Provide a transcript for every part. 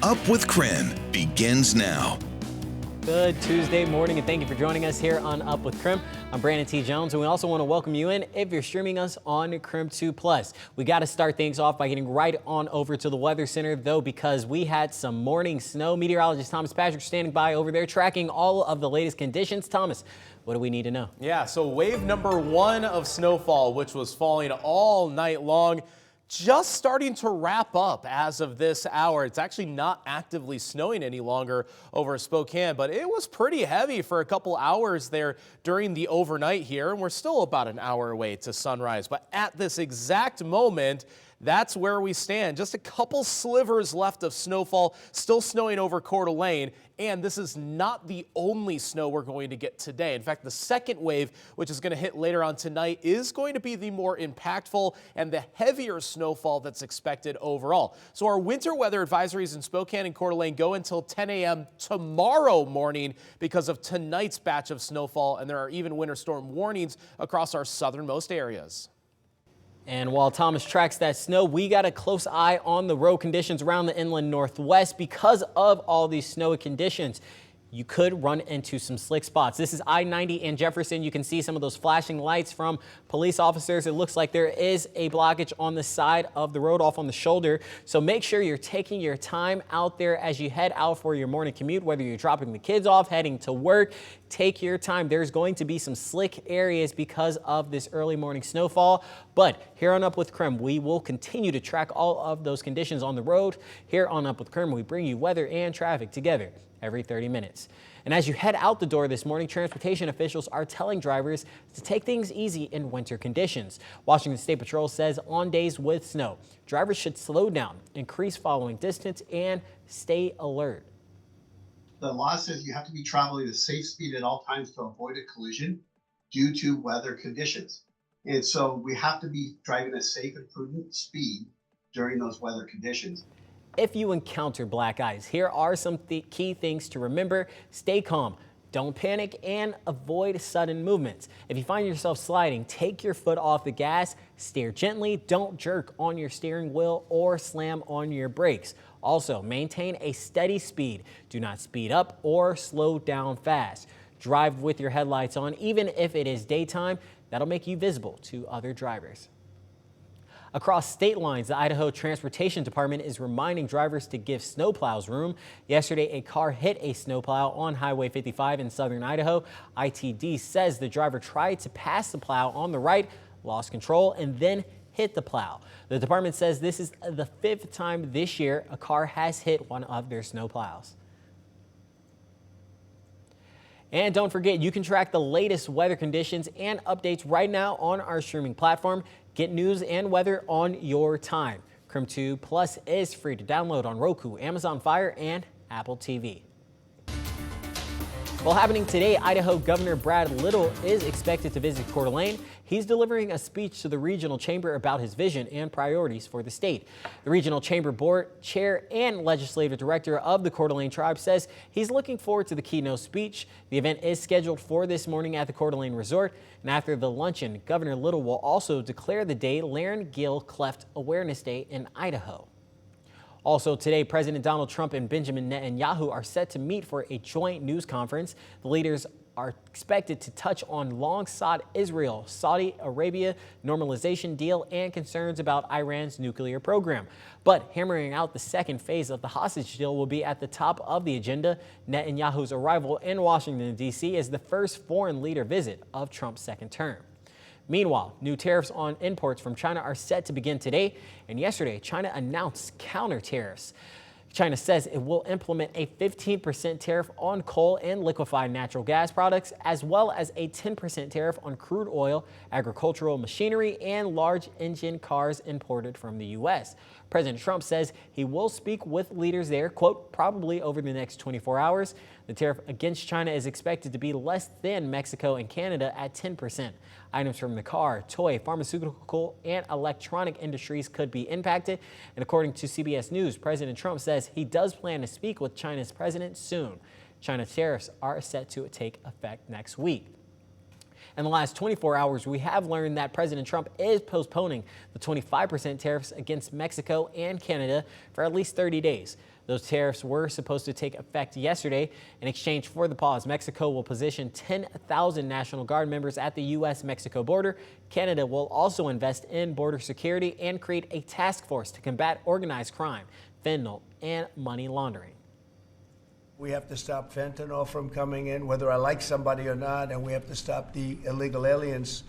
Up with KREM begins now. Good Tuesday morning, and thank you for joining us here on Up with KREM. I'm Brandon T. Jones, and we also want to welcome you in if you're streaming us on KREM 2 Plus. We got to start things off by getting right on over to the Weather Center, though, because we had some morning snow. Meteorologist Thomas Patrick standing by over there tracking all of the latest conditions. Thomas, what do we need to know? Yeah, so wave number 1 of snowfall, which was falling all night long, just starting to wrap up as of this hour. It's actually not actively snowing any longer over Spokane, but it was pretty heavy for a couple hours there during the overnight here, and we're still about an hour away to sunrise. But at this exact moment, that's where we stand. Just a couple slivers left of snowfall, still snowing over Coeur d'Alene, and this is not the only snow we're going to get today. In fact, the second wave, which is going to hit later on tonight, is going to be the more impactful and the heavier snowfall that's expected overall. So our winter weather advisories in Spokane and Coeur d'Alene go until 10 a.m. tomorrow morning because of tonight's batch of snowfall, and there are even winter storm warnings across our southernmost areas. And while Thomas tracks that snow, we got a close eye on the road conditions around the inland northwest. Because of all these snowy conditions, you could run into some slick spots. This is I-90 in Jefferson. You can see some of those flashing lights from police officers. It looks like there is a blockage on the side of the road off on the shoulder. So make sure you're taking your time out there as you head out for your morning commute, whether you're dropping the kids off, heading to work. Take your time. There's going to be some slick areas because of this early morning snowfall. But here on Up with KREM, we will continue to track all of those conditions on the road. Here on Up with KREM, we bring you weather and traffic together every 30 minutes. And as you head out the door this morning, transportation officials are telling drivers to take things easy in winter conditions. Washington State Patrol says on days with snow, drivers should slow down, increase following distance, and stay alert. The law says you have to be traveling at a safe speed at all times to avoid a collision due to weather conditions. And so we have to be driving a safe and prudent speed during those weather conditions. If you encounter black ice, here are some key things to remember. Stay calm, don't panic, and avoid sudden movements. If you find yourself sliding, take your foot off the gas, steer gently, don't jerk on your steering wheel or slam on your brakes. Also, maintain a steady speed. Do not speed up or slow down fast. Drive with your headlights on, even if it is daytime. That'll make you visible to other drivers. Across state lines, the Idaho Transportation Department is reminding drivers to give snowplows room. Yesterday, a car hit a snowplow on Highway 55 in southern Idaho. ITD says the driver tried to pass the plow on the right, lost control, and then hit the plow. The department says this is the 5th time this year a car has hit one of their snowplows. And don't forget, you can track the latest weather conditions and updates right now on our streaming platform. Get news and weather on your time. KREM 2 Plus is free to download on Roku, Amazon Fire, and Apple TV. Well, happening today, Idaho Governor Brad Little is expected to visit Coeur d'Alene. He's delivering a speech to the regional chamber about his vision and priorities for the state. The regional chamber board chair and legislative director of the Coeur d'Alene tribe says he's looking forward to the keynote speech. The event is scheduled for this morning at the Coeur d'Alene Resort. And after the luncheon, Governor Little will also declare the day Laryngeal Cleft Awareness Day in Idaho. Also today, President Donald Trump and Benjamin Netanyahu are set to meet for a joint news conference. The leaders are expected to touch on long-sought Israel-Saudi Arabia normalization deal and concerns about Iran's nuclear program. But hammering out the second phase of the hostage deal will be at the top of the agenda. Netanyahu's arrival in Washington, D.C. is the first foreign leader visit of Trump's second term. Meanwhile, new tariffs on imports from China are set to begin today, and yesterday China announced counter tariffs. China says it will implement a 15% tariff on coal and liquefied natural gas products, as well as a 10% tariff on crude oil, agricultural machinery, and large engine cars imported from the U.S. President Trump says he will speak with leaders there, quote, probably over the next 24 hours. The tariff against China is expected to be less than Mexico and Canada at 10%. Items from the car, toy, pharmaceutical, and electronic industries could be impacted. And according to CBS News, President Trump says he does plan to speak with China's president soon. China tariffs are set to take effect next week. In the last 24 hours, we have learned that President Trump is postponing the 25% tariffs against Mexico and Canada for at least 30 days. Those tariffs were supposed to take effect yesterday. In exchange for the pause, Mexico will position 10,000 National Guard members at the U.S.-Mexico border. Canada will also invest in border security and create a task force to combat organized crime, fentanyl, and money laundering. We have to stop fentanyl from coming in, whether I like somebody or not, and we have to stop the illegal aliens.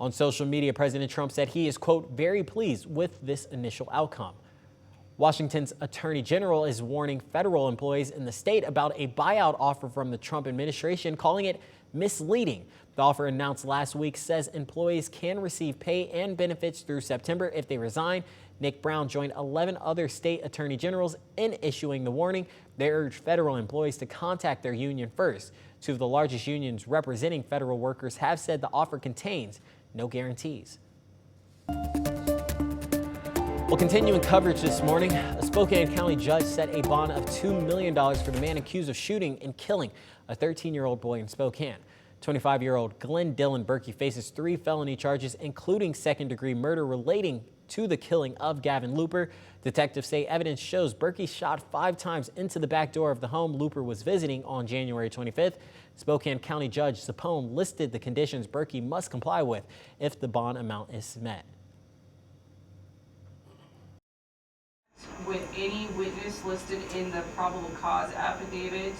On social media, President Trump said he is, quote, very pleased with this initial outcome. Washington's Attorney General is warning federal employees in the state about a buyout offer from the Trump administration, calling it misleading. The offer announced last week says employees can receive pay and benefits through September if they resign. Nick Brown joined 11 other state attorney generals in issuing the warning. They urged federal employees to contact their union first. Two of the largest unions representing federal workers have said the offer contains no guarantees. Well, continuing coverage this morning, a Spokane County judge set a bond of $2 million for the man accused of shooting and killing a 13-year-old boy in Spokane. 25-year-old Glenn Dylan Berkey faces 3 felony charges, including second-degree murder relating to the killing of Gavin Looper. Detectives say evidence shows Berkey shot 5 times into the back door of the home Looper was visiting on January 25th. Spokane County Judge Sapone listed the conditions Berkey must comply with if the bond amount is met. With any witness listed in the probable cause affidavit,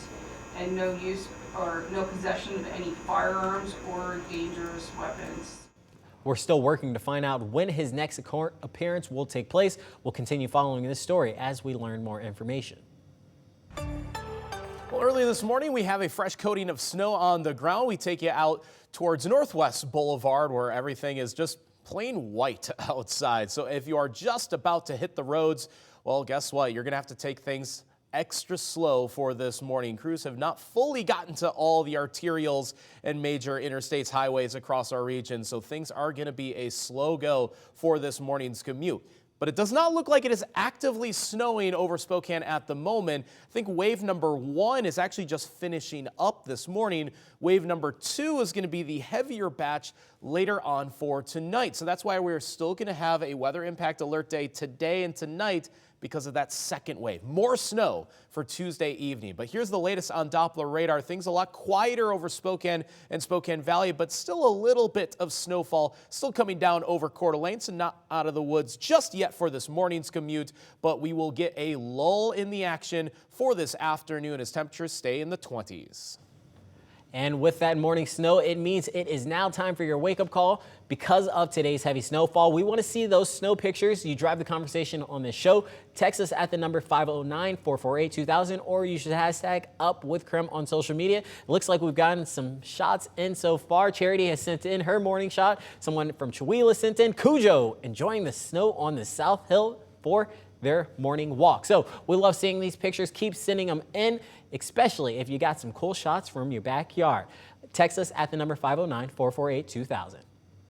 and no use or no possession of any firearms or dangerous weapons. We're still working to find out when his next court appearance will take place. We'll continue following this story as we learn more information. Well, early this morning, we have a fresh coating of snow on the ground. We take you out towards Northwest Boulevard, where everything is just plain white outside. So if you are just about to hit the roads, well, guess what? You're going to have to take things extra slow for this morning. Crews have not fully gotten to all the arterials and major interstates, highways across our region, so things are going to be a slow go for this morning's commute. But it does not look like it is actively snowing over Spokane at the moment. I think wave number 1 is actually just finishing up this morning. Wave number 2 is going to be the heavier batch later on for tonight. So that's why we're still going to have a weather impact alert day today and tonight, because of that second wave. More snow for Tuesday evening. But here's the latest on Doppler radar. Things a lot quieter over Spokane and Spokane Valley, but still a little bit of snowfall still coming down over Coeur d'Alene, so not out of the woods just yet for this morning's commute, but we will get a lull in the action for this afternoon as temperatures stay in the 20s. And with that morning snow, it means it is now time for your wake-up call. Because of today's heavy snowfall, we want to see those snow pictures. You drive the conversation on this show. Text us at the number 509-448-2000, or use the hashtag #WithKREM on social media. It looks like we've gotten some shots in so far. Charity has sent in her morning shot. Someone from Chewelah sent in Cujo enjoying the snow on the South Hill for their morning walk. So we love seeing these pictures. Keep sending them in, especially if you got some cool shots from your backyard. Text us at the number 509-448-2000.